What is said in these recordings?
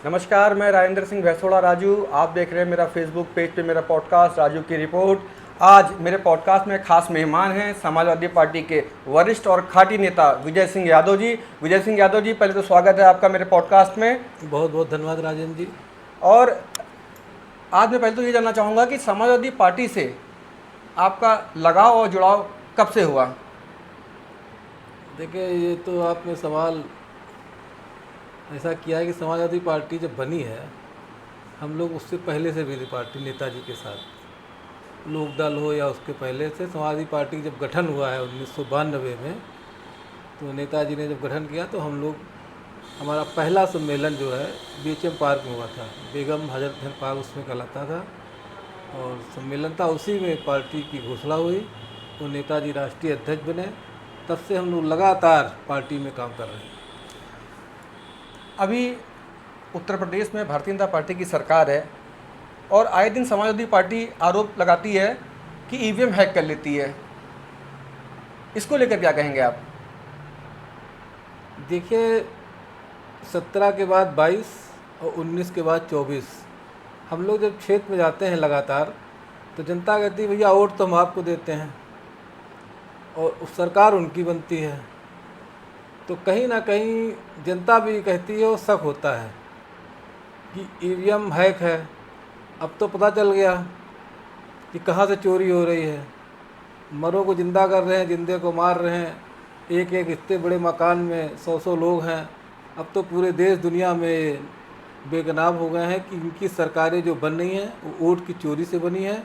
नमस्कार, मैं राजेंद्र सिंह भैंसोड़ा राजू। आप देख रहे हैं मेरा फेसबुक पेज पे मेरा पॉडकास्ट राजू की रिपोर्ट। आज मेरे पॉडकास्ट में खास मेहमान हैं समाजवादी पार्टी के वरिष्ठ और खाटी नेता विजय सिंह यादव जी। विजय सिंह यादव जी, पहले तो स्वागत है आपका मेरे पॉडकास्ट में। बहुत बहुत धन्यवाद राजेंद्र जी। और आज मैं पहले तो ये जानना चाहूँगा कि समाजवादी पार्टी से आपका लगाव और जुड़ाव कब से हुआ? देखिए, ये तो आपने सवाल ऐसा किया है कि समाजवादी पार्टी जब बनी है, हम लोग उससे पहले से भी थी पार्टी नेताजी के साथ। लोकदल हो या उसके पहले से समाजवादी पार्टी जब गठन हुआ है 1992 में, तो नेताजी ने जब गठन किया तो हम लोग, हमारा पहला सम्मेलन जो है बीएचएम पार्क में हुआ था। बेगम हजरत पार्क उसमें कहलाता था और सम्मेलन था, उसी में पार्टी की घोषणा हुई। तो नेताजी राष्ट्रीय अध्यक्ष बने। तब से हम लोग लगातार पार्टी में काम कर रहे हैं। अभी उत्तर प्रदेश में भारतीय जनता पार्टी की सरकार है और आए दिन समाजवादी पार्टी आरोप लगाती है कि ईवीएम हैक कर लेती है। इसको लेकर क्या कहेंगे आप? देखिए, 17 के बाद 22 और 19 के बाद 24 हम लोग जब क्षेत्र में जाते हैं लगातार, तो जनता कहती है भैया वोट तो हम आपको देते हैं और सरकार उनकी बनती है। तो कहीं ना कहीं जनता भी कहती है, वो शक होता है कि ईवीएम हैक है। अब तो पता चल गया कि कहाँ से चोरी हो रही है। मरों को ज़िंदा कर रहे हैं, जिंदे को मार रहे हैं। एक एक इतने बड़े मकान में 100 लोग हैं। अब तो पूरे देश दुनिया में बेगनाम हो गए हैं कि इनकी सरकारें जो बन रही हैं वो वोट की चोरी से बनी है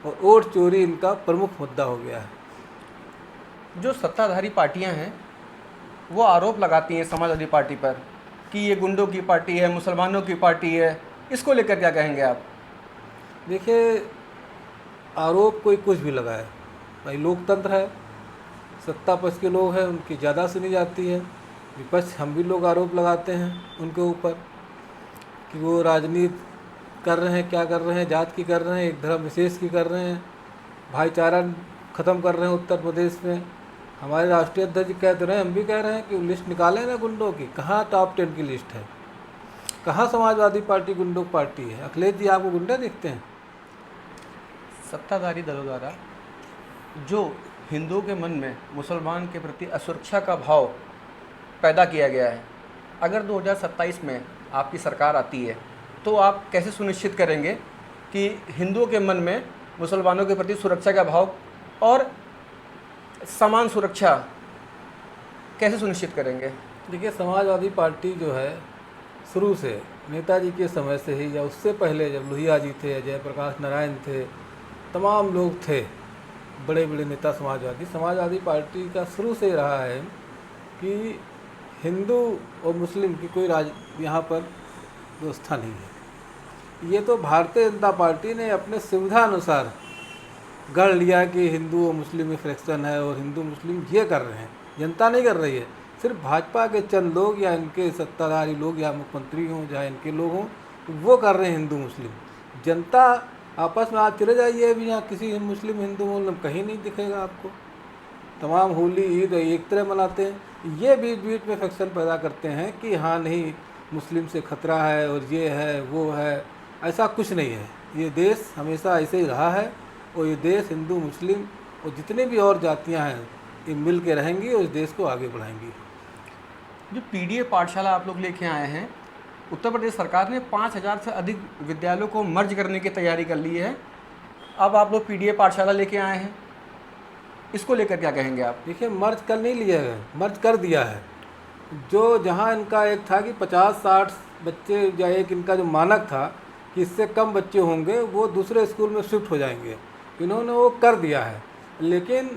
और वोट चोरी इनका प्रमुख मुद्दा हो गया है। जो सत्ताधारी पार्टियां हैं वो आरोप लगाती हैं समाजवादी पार्टी पर कि ये गुंडों की पार्टी है, मुसलमानों की पार्टी है। इसको लेकर क्या कहेंगे आप? देखिए, आरोप कोई कुछ भी लगाए, भाई लोकतंत्र है, सत्ता पक्ष के लोग हैं, उनकी ज़्यादा सुनी जाती है। विपक्ष हम भी लोग आरोप लगाते हैं उनके ऊपर कि वो राजनीति कर रहे हैं, क्या कर रहे हैं, जात की कर रहे हैं, एक धर्म विशेष की कर रहे हैं, भाईचारा ख़त्म कर रहे हैं उत्तर प्रदेश में। हमारे राष्ट्रीय अध्यक्ष कहते रहे, हम भी कह रहे हैं कि लिस्ट निकालें ना गुंडों की। कहाँ टॉप 10 की लिस्ट है? कहाँ समाजवादी पार्टी गुंडों की पार्टी है? अखिलेश जी आपको गुंडे दिखते हैं? सत्ताधारी दलों द्वारा जो हिंदुओं के मन में मुसलमान के प्रति असुरक्षा का भाव पैदा किया गया है, अगर 2027 में आपकी सरकार आती है तो आप कैसे सुनिश्चित करेंगे कि हिंदुओं के मन में मुसलमानों के प्रति सुरक्षा का भाव और समान सुरक्षा कैसे सुनिश्चित करेंगे? देखिए, समाजवादी पार्टी जो है शुरू से नेताजी के समय से ही या उससे पहले जब लोहिया जी थे, जयप्रकाश नारायण थे, तमाम लोग थे, बड़े बड़े नेता समाजवादी पार्टी का शुरू से ही रहा है कि हिंदू और मुस्लिम की कोई यहाँ पर व्यवस्था नहीं है। ये तो भारतीय जनता पार्टी ने अपने सुविधा अनुसार गढ़ लिया कि हिंदू और मुस्लिम में फ्रैक्शन है और हिंदू मुस्लिम ये कर रहे हैं। जनता नहीं कर रही है, सिर्फ भाजपा के चंद लोग या इनके सत्ताधारी लोग या मुख्यमंत्री हों या इनके लोग हों, वो कर रहे हैं हिंदू मुस्लिम। जनता आपस में आज चले जाइए, अभी यहाँ किसी मुस्लिम हिंदू मुस्लिम कहीं नहीं दिखेगा आपको। तमाम होली ईद एक तरह मनाते हैं। ये बीच बीच में फ्रैक्शन पैदा करते हैं कि हाँ नहीं, मुस्लिम से खतरा है और ये है वो है। ऐसा कुछ नहीं है। ये देश हमेशा ऐसे ही रहा है और ये देश हिंदू मुस्लिम और जितनी भी और जातियां हैं ये मिल के रहेंगी और इस देश को आगे बढ़ाएंगी। जो पीडीए पाठशाला आप लोग लेके आए हैं, उत्तर प्रदेश सरकार ने 5000 से अधिक विद्यालयों को मर्ज करने की तैयारी कर ली है। अब आप लोग पीडीए पाठशाला लेके आए हैं, इसको लेकर क्या कहेंगे आप? देखिए, मर्ज कर नहीं लिया है, मर्ज कर दिया है। जो जहाँ इनका एक था कि 50-60 बच्चे या एक इनका जो मानक था कि इससे कम बच्चे होंगे, वो दूसरे स्कूल में शिफ्ट हो जाएंगे, इन्होंने वो कर दिया है। लेकिन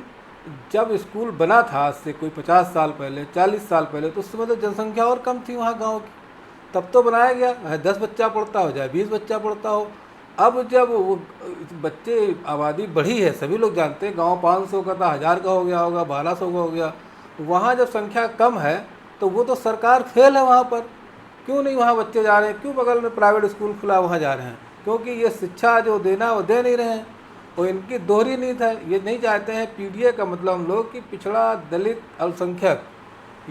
जब स्कूल बना था आज से कोई 50 साल पहले, 40 साल पहले, तो उस समय तो जनसंख्या और कम थी वहाँ गांव की। तब तो बनाया गया, 10 बच्चा पढ़ता हो चाहे 20 बच्चा पढ़ता हो। अब जब वो बच्चे आबादी बढ़ी है, सभी लोग जानते हैं, गांव 500 का था, 1000 का हो गया होगा, 1200 का हो गया। वहाँ जब संख्या कम है तो वो तो सरकार फेल है वहाँ पर। क्यों नहीं वहाँ बच्चे जा रहे हैं? क्यों बगल में प्राइवेट स्कूल खुला वहाँ जा रहे हैं? क्योंकि ये शिक्षा जो देना वो दे नहीं रहे हैं और इनकी दोहरी नीति है। ये नहीं चाहते हैं पीडीए का मतलब हम लोग कि पिछड़ा, दलित, अल्पसंख्यक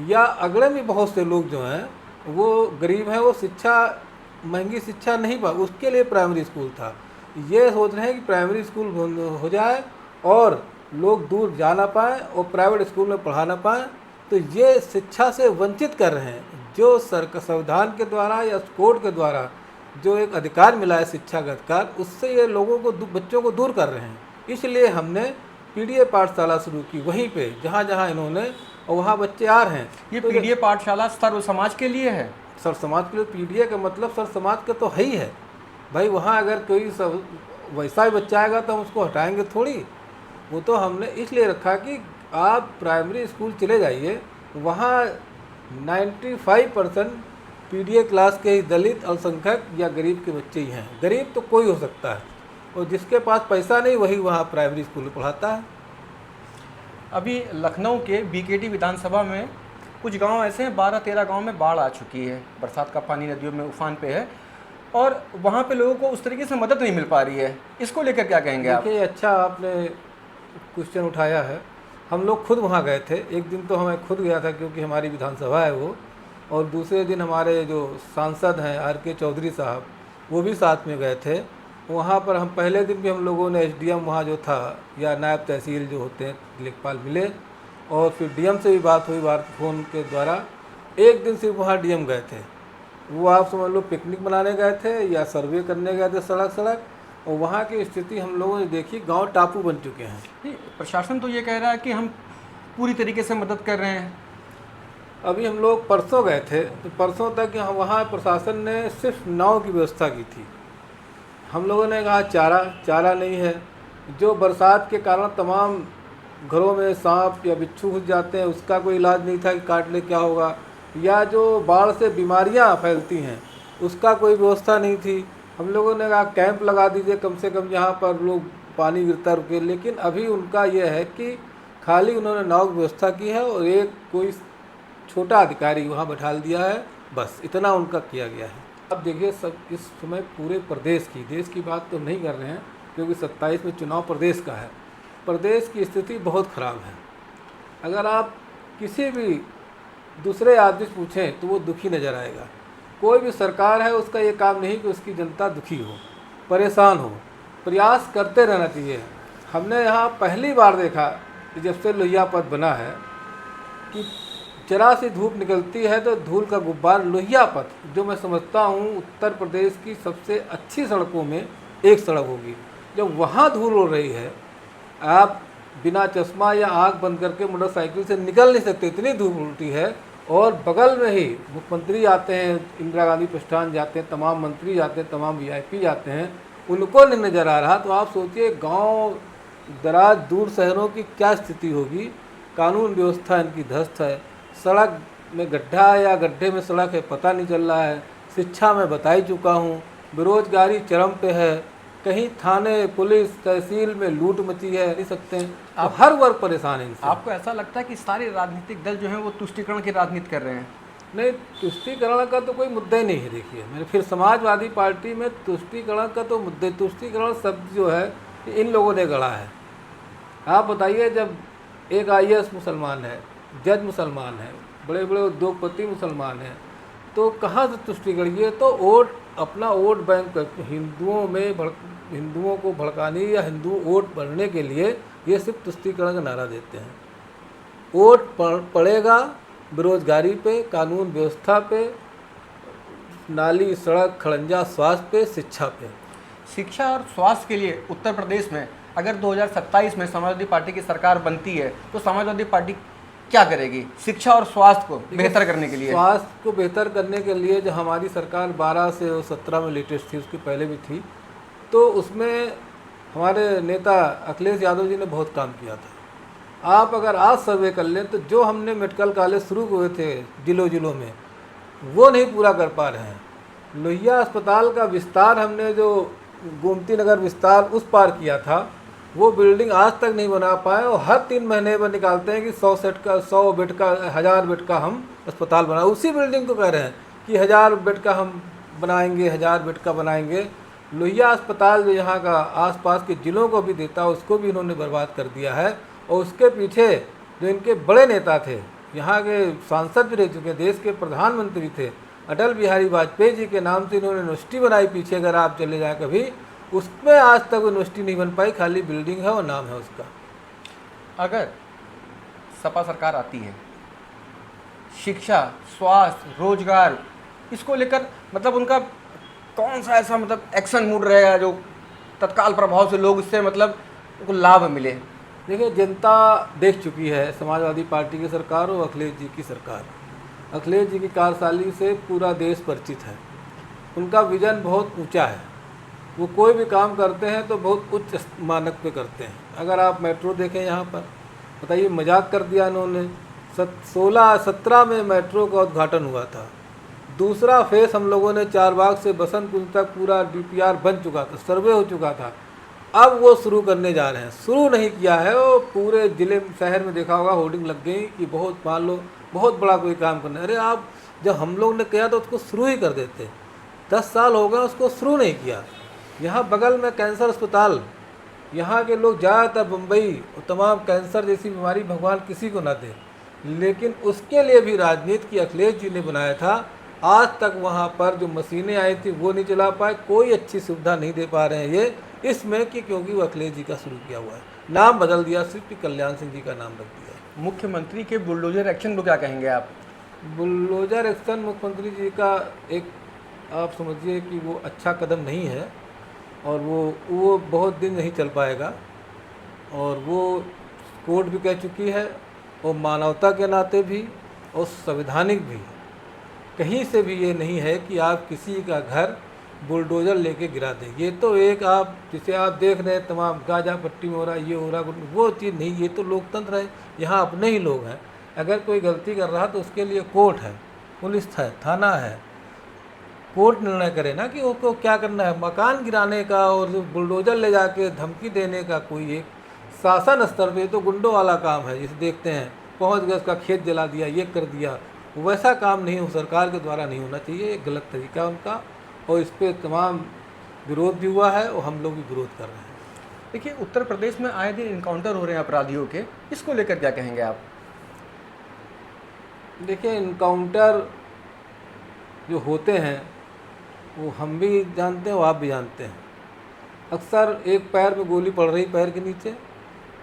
या अगड़े भी बहुत से लोग जो हैं वो गरीब हैं, वो शिक्षा महंगी शिक्षा नहीं पा, उसके लिए प्राइमरी स्कूल था। ये सोच रहे हैं कि प्राइमरी स्कूल हो जाए और लोग दूर जा ना पाएँ और प्राइवेट स्कूल में पढ़ा ना पाएँ, तो ये शिक्षा से वंचित कर रहे हैं। जो संविधान के द्वारा या कोर्ट के द्वारा जो एक अधिकार मिला है शिक्षा का अधिकार, उससे ये लोगों को बच्चों को दूर कर रहे हैं। इसलिए हमने पीडीए पाठशाला शुरू की वहीं पे जहाँ जहाँ इन्होंने, और वहाँ बच्चे आ रहे हैं। ये तो पीडीए पाठशाला सर्व समाज के लिए है। सर समाज के लिए पीडीए का मतलब सर समाज का तो है ही है भाई। वहाँ अगर कोई वैसा ही बच्चा आएगा तो हम उसको हटाएंगे थोड़ी। वो तो हमने इसलिए रखा कि आप प्राइमरी स्कूल चले जाइए, वहाँ 95% पीडीए क्लास के ही दलित, अल्पसंख्यक या गरीब के बच्चे ही हैं। गरीब तो कोई हो सकता है, और जिसके पास पैसा नहीं वही वहाँ प्राइमरी स्कूल में पढ़ाता है। अभी लखनऊ के बीकेटी विधानसभा में कुछ गांव ऐसे हैं, 12-13 गांव में बाढ़ आ चुकी है, बरसात का पानी नदियों में उफान पे है और वहाँ पे लोगों को उस तरीके से मदद नहीं मिल पा रही है। इसको लेकर क्या कहेंगे आप? देखिए, अच्छा आपने क्वेश्चन उठाया है। हम लोग खुद वहाँ गए थे। एक दिन तो हमें खुद गया था क्योंकि हमारी विधानसभा है वो, और दूसरे दिन हमारे जो सांसद हैं RK चौधरी साहब, वो भी साथ में गए थे। वहाँ पर हम पहले दिन भी हम लोगों ने SDM वहाँ जो था या नायब तहसील जो होते हैं लेखपाल मिले, और फिर DM से भी बात हुई फ़ोन के द्वारा। एक दिन सिर्फ वहाँ DM गए थे, वो आप समझ लो पिकनिक मनाने गए थे या सर्वे करने गए थे सड़क, और वहाँ की स्थिति हम लोगों ने देखी। गांव टापू बन चुके हैं। प्रशासन तो ये कह रहा है कि हम पूरी तरीके से मदद कर रहे हैं। अभी हम लोग परसों गए थे, तो परसों तक वहाँ प्रशासन ने सिर्फ नाव की व्यवस्था की थी। हम लोगों ने कहा चारा नहीं है। जो बरसात के कारण तमाम घरों में सांप या बिच्छू घुस जाते हैं, उसका कोई इलाज नहीं था कि काट ले क्या होगा, या जो बाढ़ से बीमारियां फैलती हैं उसका कोई व्यवस्था नहीं थी। हम लोगों ने कहा कैंप लगा दीजिए कम से कम, यहाँ पर लोग पानी गिरता रुके। लेकिन अभी उनका यह है कि खाली उन्होंने नाव की व्यवस्था की है और एक कोई छोटा अधिकारी वहाँ बैठा दिया है, बस इतना उनका किया गया है। अब देखिए, सब इस समय पूरे प्रदेश की, देश की बात तो नहीं कर रहे हैं क्योंकि 27 में चुनाव प्रदेश का है। प्रदेश की स्थिति बहुत ख़राब है। अगर आप किसी भी दूसरे आदमी से पूछें तो वो दुखी नज़र आएगा। कोई भी सरकार है उसका ये काम नहीं कि उसकी जनता दुखी हो, परेशान हो। प्रयास करते रहना चाहिए। हमने यहाँ पहली बार देखा कि जब से लोहिया पथ बना है कि जरा सी धूप निकलती है तो धूल का गुब्बार। लोहिया पथ, जो मैं समझता हूँ उत्तर प्रदेश की सबसे अच्छी सड़कों में एक सड़क होगी, जब वहाँ धूल उड़ रही है, आप बिना चश्मा या आँख बंद करके मोटरसाइकिल से निकल नहीं सकते, इतनी धूप उड़ती है। और बगल में ही मुख्यमंत्री आते हैं, इंदिरा गांधी प्रतिष्ठान जाते हैं, तमाम मंत्री जाते हैं, तमाम VIP जाते हैं, उनको नहीं नज़र आ रहा। तो आप सोचिए गांव दराज दूर शहरों की क्या स्थिति होगी। कानून व्यवस्था इनकी ध्वस्त है, सड़क में गड्ढा है या गड्ढे में सड़क है पता नहीं चल रहा है। शिक्षा में बता ही चुका हूँ, बेरोजगारी चरम पे है, कहीं थाने पुलिस तहसील में लूट मची है, नहीं सकते हैं। तो हर वर्ग परेशान है इनसे। आपको ऐसा लगता है कि सारे राजनीतिक दल जो हैं वो तुष्टीकरण की राजनीति कर रहे हैं? नहीं, तुष्टीकरण का तो कोई मुद्दा ही नहीं है। देखिए, मेरे फिर समाजवादी पार्टी में तुष्टीकरण का तो मुद्दे, तुष्टीकरण शब्द जो है इन लोगों ने गढ़ा है। आप बताइए, जब एक IAS मुसलमान है, जज मुसलमान है, बड़े बड़े उद्योगपति मुसलमान हैं, तो कहाँ से तुष्टीकरण? ये तो वोट, अपना वोट बैंक हिंदुओं को भड़काने या हिंदू वोट बढ़ने के लिए ये सिर्फ तुष्टीकरण का नारा देते हैं। वोट पड़ेगा बेरोजगारी पे, कानून व्यवस्था पे, नाली सड़क खड़ंजा स्वास्थ्य पे, शिक्षा पे। शिक्षा और स्वास्थ्य के लिए उत्तर प्रदेश में अगर 2027 में समाजवादी पार्टी की सरकार बनती है तो समाजवादी पार्टी क्या करेगी शिक्षा और स्वास्थ्य को बेहतर करने के लिए? स्वास्थ्य को बेहतर करने के लिए जो हमारी सरकार 12 से 17 में लेटेस्ट थी, उसके पहले भी थी, तो उसमें हमारे नेता अखिलेश यादव जी ने बहुत काम किया था। आप अगर आज सर्वे कर लें तो जो हमने मेडिकल कॉलेज शुरू हुए थे जिलों में, वो नहीं पूरा कर पा रहे हैं। लोहिया अस्पताल का विस्तार हमने जो गोमती नगर विस्तार उस पार किया था, वो बिल्डिंग आज तक नहीं बना पाए, और हर 3 महीने में निकालते हैं कि 100 बेड का 1000 बेड का हम अस्पताल बनाए। उसी बिल्डिंग को कह रहे हैं कि 1000 बेड का हम बनाएंगे, 1000 बेड का बनाएंगे। लोहिया अस्पताल जो यहाँ का आसपास के ज़िलों को भी देता, उसको भी इन्होंने बर्बाद कर दिया है। और उसके पीछे जो इनके बड़े नेता थे, यहाँ के सांसद भी रह चुके, देश के प्रधानमंत्री थे, अटल बिहारी वाजपेयी जी के नाम से इन्होंने यूनिवर्सिटी बनाई पीछे, अगर आप चले जाएँ कभी, उसमें आज तक यूनिवर्सिटी नहीं बन पाई, खाली बिल्डिंग है और नाम है उसका। अगर सपा सरकार आती है, शिक्षा, स्वास्थ्य, रोजगार, इसको लेकर मतलब उनका कौन सा ऐसा मतलब एक्शन मूड रहेगा जो तत्काल प्रभाव से लोग इससे मतलब उनको लाभ मिले? देखिए, जनता देख चुकी है समाजवादी पार्टी की सरकार और अखिलेश जी की सरकार। अखिलेश जी की कार्यशैली से पूरा देश परिचित है। उनका विजन बहुत ऊंचा है, वो कोई भी काम करते हैं तो बहुत उच्च मानक पे करते हैं। अगर आप मेट्रो देखें यहाँ पर, बताइए, मजाक कर दिया इन्होंने। 16-17 में मेट्रो का उद्घाटन हुआ था। दूसरा फेस हम लोगों ने चारबाग से बसंत कुंज तक पूरा DPR बन चुका था, सर्वे हो चुका था। अब वो शुरू करने जा रहे हैं, शुरू नहीं किया है। वो पूरे ज़िले शहर में देखा होगा होर्डिंग लग गई कि बहुत, मान लो बहुत बड़ा कोई काम करना है। अरे आप, जब हम लोग ने किया तो उसको शुरू ही कर देते। 10 साल हो गए उसको शुरू नहीं किया। यहाँ बगल में कैंसर अस्पताल, यहाँ के लोग ज़्यादातर मुंबई और तमाम कैंसर जैसी बीमारी भगवान किसी को ना दे, लेकिन उसके लिए भी राजनीति की अखिलेश जी ने बनाया था। आज तक वहाँ पर जो मशीनें आई थी वो नहीं चला पाए, कोई अच्छी सुविधा नहीं दे पा रहे हैं ये, इसमें कि क्योंकि वो अखिलेश जी का शुरू किया हुआ है। नाम बदल दिया, सिर्फ कि कल्याण सिंह जी का नाम रख दिया। मुख्यमंत्री के बुलडोजर एक्शन को क्या कहेंगे आप? बुलडोजर एक्शन मुख्यमंत्री जी का एक, आप समझिए कि वो अच्छा कदम नहीं है, और वो बहुत दिन नहीं चल पाएगा। और वो कोर्ट भी कह चुकी है, और मानवता के नाते भी और संवैधानिक भी, कहीं से भी ये नहीं है कि आप किसी का घर बुलडोज़र लेके गिरा दें। ये तो एक, आप जिसे आप देख रहे हैं तमाम गाजा पट्टी में हो रहा है, ये हो रहा, वो चीज़ नहीं। ये तो लोकतंत्र है, यहाँ अपने ही लोग हैं। अगर कोई गलती कर रहा तो उसके लिए कोर्ट है, पुलिस है, थाना है, कोर्ट निर्णय करे ना कि उसको क्या करना है। मकान गिराने का और बुलडोज़र ले जाके धमकी देने का कोई एक शासन स्तर पे तो गुंडों वाला काम है, जिसे देखते हैं पहुंच गए उसका खेत जला दिया, ये कर दिया। वैसा काम नहीं हो, सरकार के द्वारा नहीं होना चाहिए, एक गलत तरीका है उनका, और इस पर तमाम विरोध भी हुआ है और हम लोग भी विरोध कर रहे हैं। देखिए, उत्तर प्रदेश में आए दिन इनकाउंटर हो रहे हैं अपराधियों के, इसको लेकर क्या कहेंगे आप? देखिए, इनकाउंटर जो होते हैं वो हम भी जानते हैं और आप भी जानते हैं। अक्सर एक पैर में गोली पड़ रही पैर के नीचे,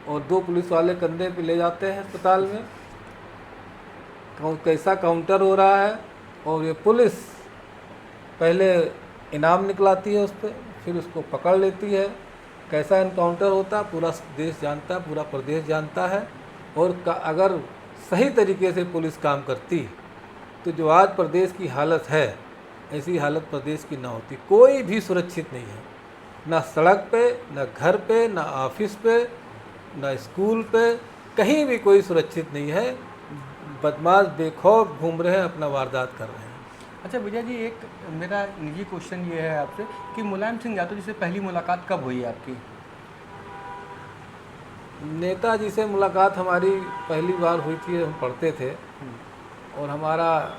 और 2 पुलिस वाले कंधे पे ले जाते हैं अस्पताल में। कैसा काउंटर हो रहा है, और ये पुलिस पहले इनाम निकलाती है उस पर, फिर उसको पकड़ लेती है। कैसा इनकाउंटर होता पूरा देश जानता है, पूरा प्रदेश जानता है। और अगर सही तरीके से पुलिस काम करती तो जो आज प्रदेश की हालत है, ऐसी हालत प्रदेश की ना होती। कोई भी सुरक्षित नहीं है, ना सड़क पे, ना घर पे, ना ऑफिस पे, ना स्कूल पे, कहीं भी कोई सुरक्षित नहीं है। बदमाश बेखौफ घूम रहे हैं, अपना वारदात कर रहे हैं। अच्छा विजय जी, एक मेरा निजी क्वेश्चन ये है आपसे कि मुलायम सिंह यादव जी से पहली मुलाकात कब हुई आपकी? नेताजी से मुलाकात हमारी पहली बार हुई थी, हम पढ़ते थे, और हमारा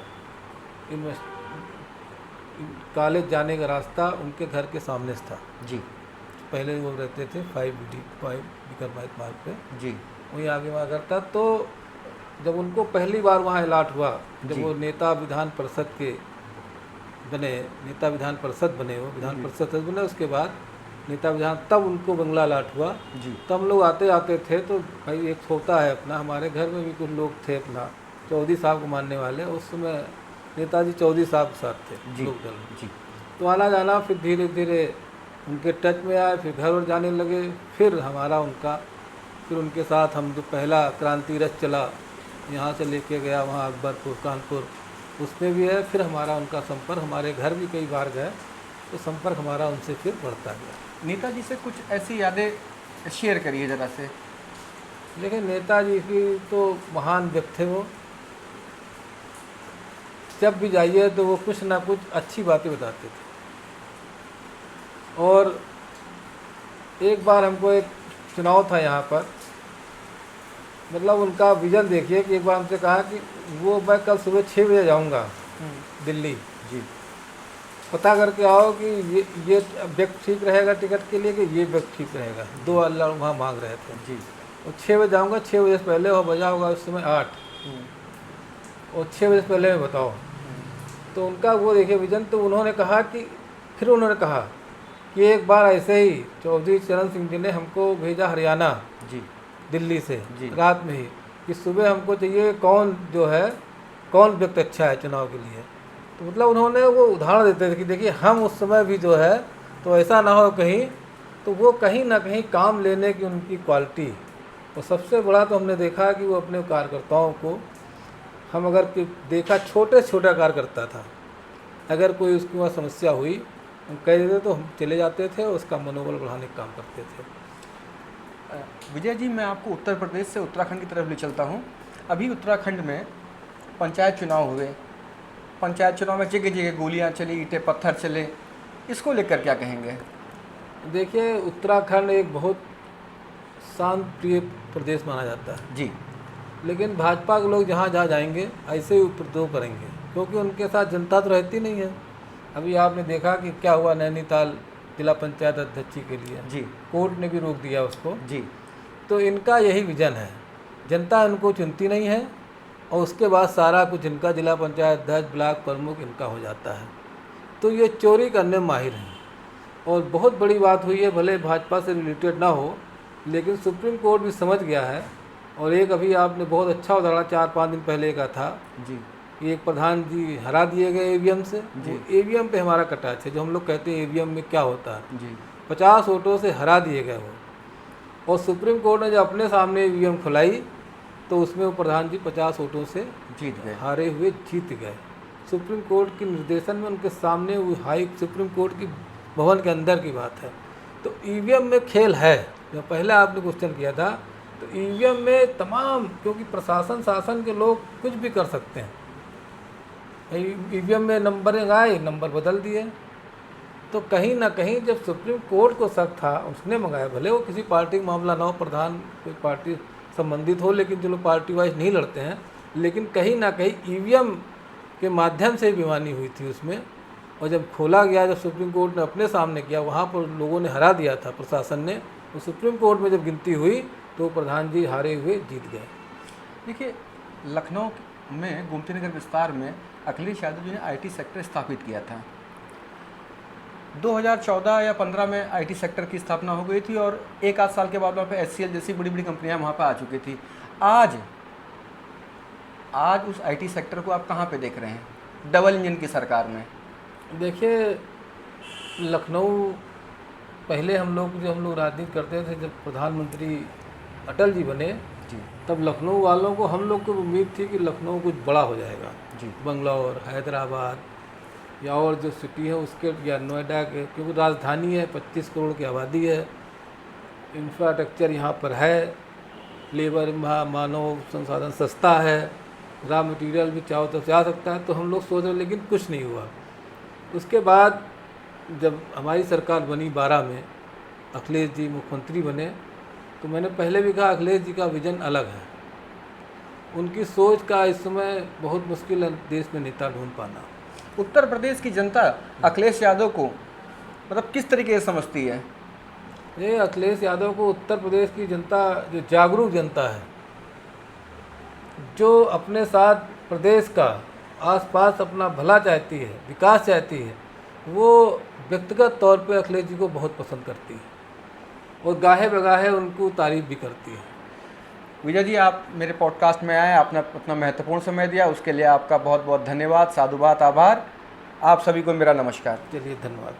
कॉलेज जाने का रास्ता उनके घर के सामने से था जी। पहले वो रहते थे 5 विक्रमादित्य मार्ग पे जी। वहीं आगे वहाँ घर था। तो जब उनको पहली बार वहाँ अलाट हुआ, जब वो नेता विधान परिषद के बने, नेता विधान परिषद बने, वो विधान परिषद बने, उसके बाद नेता विधान, तब उनको बंगला अलाट हुआ जी। तो हम लोग आते आते थे। तो भाई एक होता है अपना, हमारे घर में भी कुछ लोग थे अपना चौधरी साहब को मानने वाले, उस समय नेताजी चौधरी साहब के साथ थे जी। लोकदल में। जी। तो आना जाना, फिर धीरे धीरे उनके टच में आए, फिर घर और जाने लगे। फिर हमारा उनका, फिर उनके साथ हम जो पहला क्रांति रथ चला, यहाँ से लेके गया वहाँ अकबरपुर कानपुर, उसमें भी है। फिर हमारा उनका संपर्क, हमारे घर भी कई बार गए, तो संपर्क हमारा उनसे फिर बढ़ता गया। नेताजी से कुछ ऐसी यादें शेयर करिए ज़रा से। लेकिन नेताजी की तो महान व्यक्ति थे वो। जब भी जाइए तो वो कुछ ना कुछ अच्छी बातें बताते थे। और एक बार हमको एक चुनाव था यहाँ पर, मतलब उनका विजन देखिए कि एक बार हमसे कहा कि वो मैं कल सुबह 6 बजे जाऊँगा दिल्ली, जी। पता करके आओ कि ये व्यक्ति ठीक रहेगा टिकट के लिए कि ये व्यक्ति ठीक रहेगा। 2 अल्लाह वहाँ मांग रहे थे जी। और 6 बजे जाऊँगा, 6 बजे से पहले हो, बजा होगा उस समय 8, और 6 बजे से पहले में बताओ। तो उनका वो देखिए विजन। तो उन्होंने कहा कि फिर उन्होंने कहा कि एक बार ऐसे ही चौधरी चरण सिंह जी ने हमको भेजा हरियाणा जी दिल्ली से जी। रात में ही कि सुबह हमको चाहिए कौन जो है कौन व्यक्ति अच्छा है चुनाव के लिए। तो मतलब उन्होंने वो उदाहरण देते थे कि देखिए हम उस समय भी जो है तो ऐसा ना हो कहीं, तो वो कहीं ना कहीं काम लेने की उनकी क्वालिटी। और सबसे बड़ा तो हमने देखा कि वो अपने कार्यकर्ताओं को, हम अगर देखा छोटे छोटा कार्यकर्ता था, अगर कोई उसके वहाँ समस्या हुई हम कह देते तो हम चले जाते थे और उसका मनोबल बढ़ाने का काम करते थे। विजय जी, मैं आपको उत्तर प्रदेश से उत्तराखंड की तरफ ले चलता हूँ। अभी उत्तराखंड में पंचायत चुनाव हुए, पंचायत चुनाव में जगह जगह गोलियाँ चली, ईंटें पत्थर चले, इसको लेकर क्या कहेंगे? देखिए उत्तराखंड एक बहुत शांत प्रिय प्रदेश माना जाता है, जी लेकिन भाजपा के लोग जहाँ जहाँ जाएंगे ऐसे ही उपद्रव करेंगे, क्योंकि उनके साथ जनता तो रहती नहीं है। अभी आपने देखा कि क्या हुआ नैनीताल जिला पंचायत अध्यक्ष के लिए, जी कोर्ट ने भी रोक दिया उसको। जी तो इनका यही विजन है, जनता इनको चुनती नहीं है और उसके बाद सारा कुछ इनका जिला पंचायत अध्यक्ष ब्लॉक प्रमुख इनका हो जाता है। तो ये चोरी करने में माहिर हैं। और बहुत बड़ी बात हुई है, भले भाजपा से रिलेटेड ना हो, लेकिन सुप्रीम कोर्ट भी समझ गया है। और एक अभी आपने बहुत अच्छा उदाहरण 4-5 दिन पहले का था जी कि एक प्रधान जी हरा दिए गए ईवीएम से। वो ईवीएम पे हमारा कटाच है, जो हम लोग कहते हैं ईवीएम में क्या होता है, जी 50 वोटों से हरा दिए गए वो। और सुप्रीम कोर्ट ने जब अपने सामने ईवीएम खुलाई तो उसमें वो प्रधान जी 50 वोटों से जीत गए। हारे हुए जीत गए। सुप्रीम कोर्ट के निर्देशन में उनके सामने वो हाई सुप्रीम कोर्ट की भवन के अंदर की बात है। तो ईवीएम में खेल है, जो पहले आपने क्वेश्चन किया था। तो ईवीएम में तमाम, क्योंकि प्रशासन शासन के लोग कुछ भी कर सकते हैं। ईवीएम में नंबरिंग आए, नंबर बदल दिए। तो कहीं ना कहीं जब सुप्रीम कोर्ट को शक था, उसने मंगाया, भले वो किसी पार्टी का मामला ना हो, प्रधान कोई पार्टी संबंधित हो, लेकिन जो लोग पार्टी वाइज नहीं लड़ते हैं, लेकिन कहीं ना कहीं ईवीएम के माध्यम से बेईमानी हुई थी उसमें। और जब खोला गया, जब सुप्रीम कोर्ट ने अपने सामने किया, वहाँ पर लोगों ने हरा दिया था प्रशासन ने। तो सुप्रीम कोर्ट में जब गिनती हुई तो प्रधान जी हारे हुए जीत गए। देखिए, लखनऊ में गोमती नगर विस्तार में अखिलेश यादव जी ने आईटी सेक्टर स्थापित किया था। 2014 या 15 में आईटी सेक्टर की स्थापना हो गई थी और एक आध साल के बाद वहाँ पे एचसीएल जैसी बड़ी बड़ी कंपनियाँ वहाँ पर आ चुकी थी। आज उस आईटी सेक्टर को आप कहाँ पे देख रहे हैं डबल इंजन की सरकार में? देखिए, लखनऊ पहले हम लोग राजनीति करते थे, जब प्रधानमंत्री अटल जी बने जी तब लखनऊ वालों को, हम लोग को उम्मीद थी कि लखनऊ कुछ बड़ा हो जाएगा। जी बंगलौर, हैदराबाद या और जो सिटी है उसके, या नोएडा के, क्योंकि राजधानी है, 25 करोड़ की आबादी है, इंफ्रास्ट्रक्चर यहाँ पर है, लेबर मानव संसाधन सस्ता है, रॉ मटेरियल भी चाहो तो जा सकता है। तो हम लोग सोच रहे, लेकिन कुछ नहीं हुआ। उसके बाद जब हमारी सरकार बनी 12 में, अखिलेश जी मुख्यमंत्री बने, तो मैंने पहले भी कहा अखिलेश जी का विजन अलग है। उनकी सोच का इस समय बहुत मुश्किल है देश में नेता ढूंढ पाना। उत्तर प्रदेश की जनता अखिलेश यादव को मतलब किस तरीके से समझती है? ये अखिलेश यादव को उत्तर प्रदेश की जनता, जो जागरूक जनता है, जो अपने साथ प्रदेश का आसपास अपना भला चाहती है, विकास चाहती है, वो व्यक्तिगत तौर पे अखिलेश जी को बहुत पसंद करती है और गाहे बगाहे उनको तारीफ भी करती है। विजय जी, आप मेरे पॉडकास्ट में आए, आपने अपना महत्वपूर्ण समय दिया, उसके लिए आपका बहुत बहुत धन्यवाद, साधुवाद, आभार। आप सभी को मेरा नमस्कार। चलिए, धन्यवाद।